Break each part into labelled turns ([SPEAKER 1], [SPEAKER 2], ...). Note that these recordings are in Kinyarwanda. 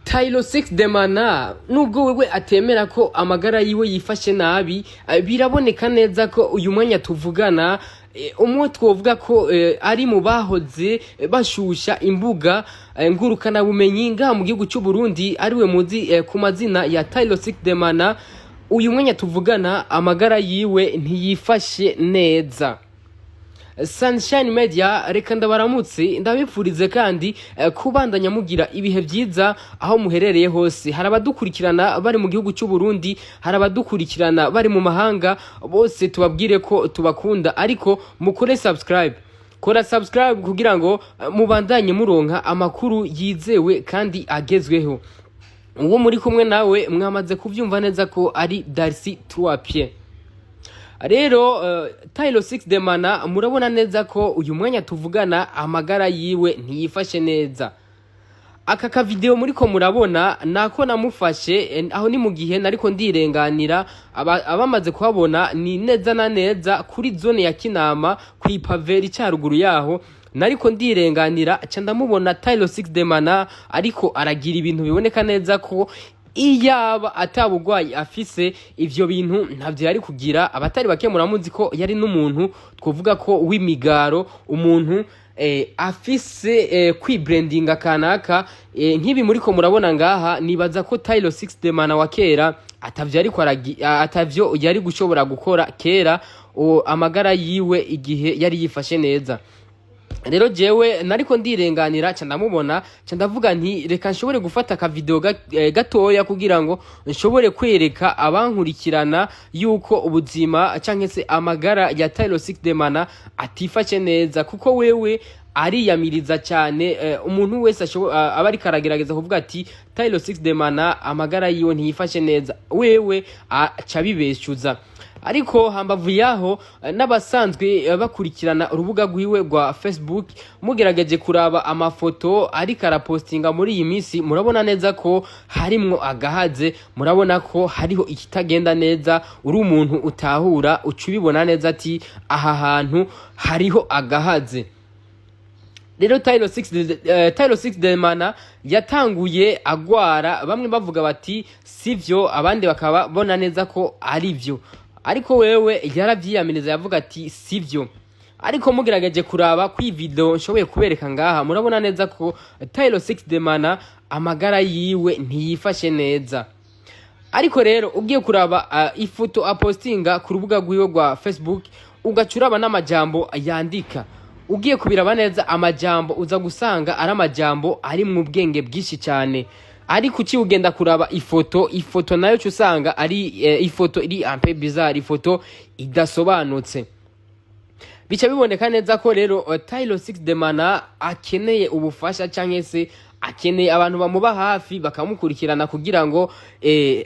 [SPEAKER 1] Tylo 6 demana nubwo wewe atemera ko amagara yiwe yifashe nabi, biraboneka neza ko uyu mwanya tuvugana umwe twovuga ko ari mu bahoze bashusha imbuga ngurukana bumenyi ngaha mu gihugu cy'u Burundi, ariwe muzi ku mazina ya Tylo 6 demana. Uyu mwanya tuvugana amagara yiwe ntiyifashe neza. Sunshine Media reka ndabaramutse ndabipfurize kandi kubandanya mugira ibihe byiza aho muherereye hose. Hari abadukurikirana bari mu gihugu cy'u Burundi, hari abadukurikirana bari mu mahanga, bose tubabwire ko tubakunda, ariko mukore subscribe. Kora subscribe kugira ngo mubandanye muronka amakuru yizewe kandi agezweho. Uwo muri kumwe nawe mwamaze kuvyumva neza ko ari Darcy Tuapie. Rero Tylo 6 demana murabona neza ko uyu mwanya tuvugana amagara yiwe ntiyifashe neza. Aka video muri ko murabona nako namufashe aho ni mu gihe nariko ndirenganira abamaze kuhabona ni neza na neza kuri zone ya Kinama kwipaveri cyaruguru yaho, nariko ndirenganira ca ndamubona Tylo 6 demana ariko aragira ibintu biboneka neza ko iyaba atabugwayi afise ivyo bintu ntavyo yari kugira. Abatari bake muramuzi ko yari n'umuntu twovuga ko w'imigaro, umuntu afise kwibrandinga kanaka nk'ibi muri ko murabona ngaha. Nibaza ko Tylo 6 demana wa kera atavyo yari gushobora gukora kera amagara yiwe igihe yari yifashe neza. Rero jewe nariko ndirenganira ca ndamubona ca ndavuga nti reka nshobore gufata ka video gatoya kugira ngo nshobore kwereka abankurikirana yuko ubuzima canke se amagara ya Tylo 6 demana atifashe neza, kuko wewe ariyamiriza cyane. Umuntu wese aba ari karagerageza kuvuga ati Tylo 6 demana amagara yiwe ntiyifashe neza, wewe aca bibeshuza. Ariko hambavu yaho n'abasanzwe bakurikirana urubuga rwiwe rwa Facebook, mugerageje kuraba amafoto ari karapostinga muri iyi minsi, murabona neza ko harimwo agahaze, murabona ko hariho ikitagenda neza. Uri umuntu utahura ucubibona neza ati aha hantu hariho agahaze. Rero Tylo 6 demana yatanguye agwara, bamwe bavuga bati sivyo, abandi bakaba bona neza ko ari byo, ariko wewe yaravyiyamiriza yavuga ati sivyo. Ariko mugerageje kuraba ku video nshoboye kubereka ngaha, murabona neza ko Tylo 6 demana amagara yiwe ntiyifashe neza. Ariko rero ugiye kuraba ifoto apostinga ku rubuga rwiwe rwa Facebook, ugacuraba n'amajambo yandika, ugiye kubiraba neza amajambo uza gusanga ari amajambo ari mu bwenge bwinshi cyane. Ariko uci ugenda kuraba ifoto nayo cyusanga ari ifoto iri un peu bizarre, ifoto idasobanutse. Bica biboneka neza ko rero Tylo 6 demana akeneye ubufasha canke se akeneye abantu bamuba hafi bakamukurikirana kugira ngo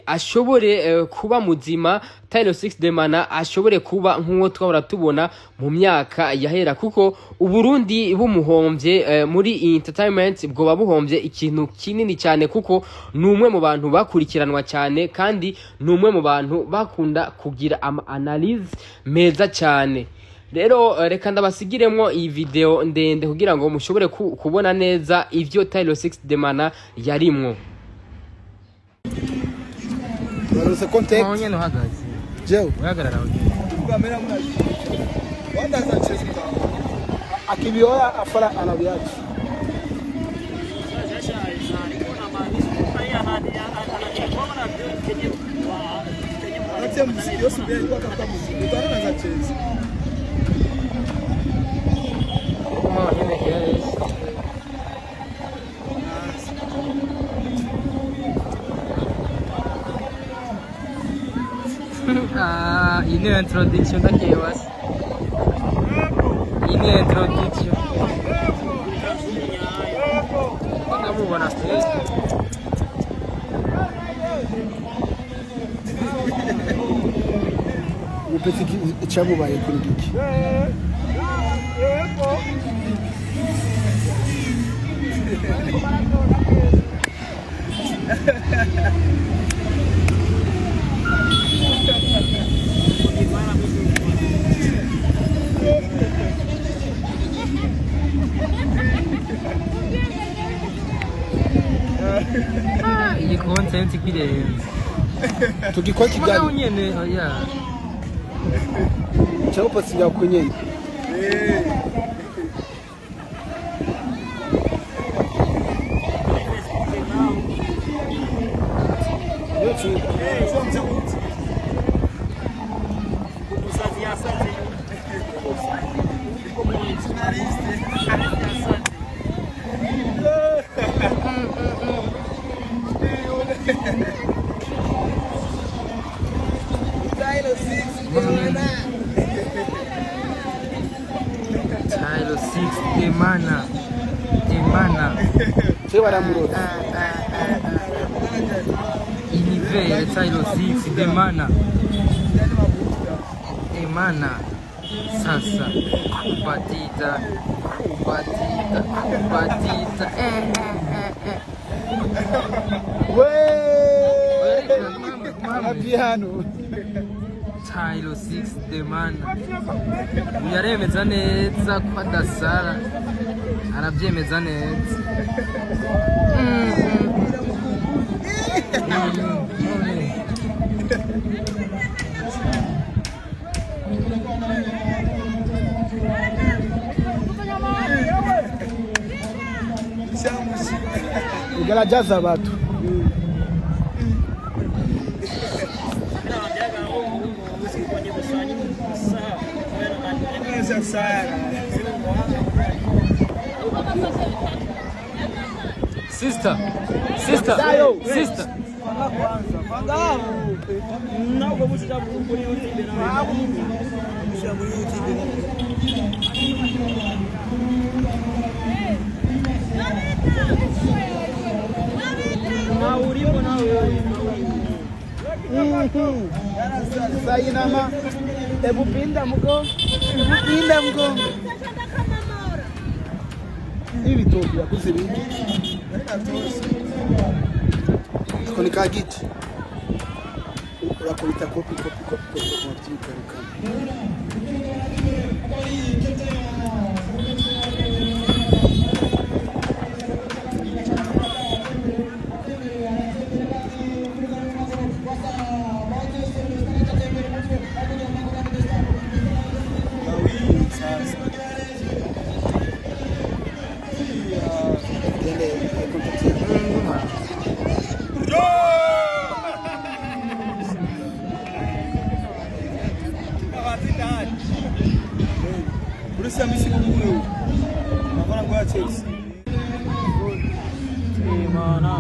[SPEAKER 1] ashobore kuba muzima. Tylo 6 demana ashobore kuba nk'uwo twahora tubona mu myaka yahera, kuko Uburundi bumuhombye muri entertainment bwo buhombye ikintu kinini cyane, kuko numwe mu bantu bakurikiranwa cyane kandi numwe mu bantu bakunda kugira analyse meza cyane. Rero reka ndabasigiremwo iyi video ndende kugira ngo mushobore kubona neza ivyo Tylo 6 demana yarimwo.
[SPEAKER 2] Barose contact.
[SPEAKER 1] Onye no hagaze.
[SPEAKER 2] Jeo.
[SPEAKER 1] Uhagarara aho.
[SPEAKER 2] Kamera mwaje. Wanda zacheza. Akibioya afara anabiachi.
[SPEAKER 1] Ini introduction daqui eu acho. Ini introduction. Vamos lá na frente.
[SPEAKER 2] O petit chamo vai kuri giki.
[SPEAKER 1] iyi content kirenze
[SPEAKER 2] Tukikwa
[SPEAKER 1] naho
[SPEAKER 2] kigali.
[SPEAKER 1] nyene oya
[SPEAKER 2] Chao posinga kunyeni.
[SPEAKER 1] tylo 6 demana
[SPEAKER 2] Chao baramuro.
[SPEAKER 1] inivere tylo 6 demana sasa batita
[SPEAKER 2] Mama piano.
[SPEAKER 1] tylo 6 demana yaremeza neza ko adasara arabyemeza neza
[SPEAKER 2] Igala jaza watu.
[SPEAKER 1] sister
[SPEAKER 2] Sayinama. Ebupinda mgongo. Hivi tu ya kuzibiki. Koni kagiti. Urakolita kopi kwa mtikaruka. Polisi amesiku kule. Naona kwa Chelsea. Maana.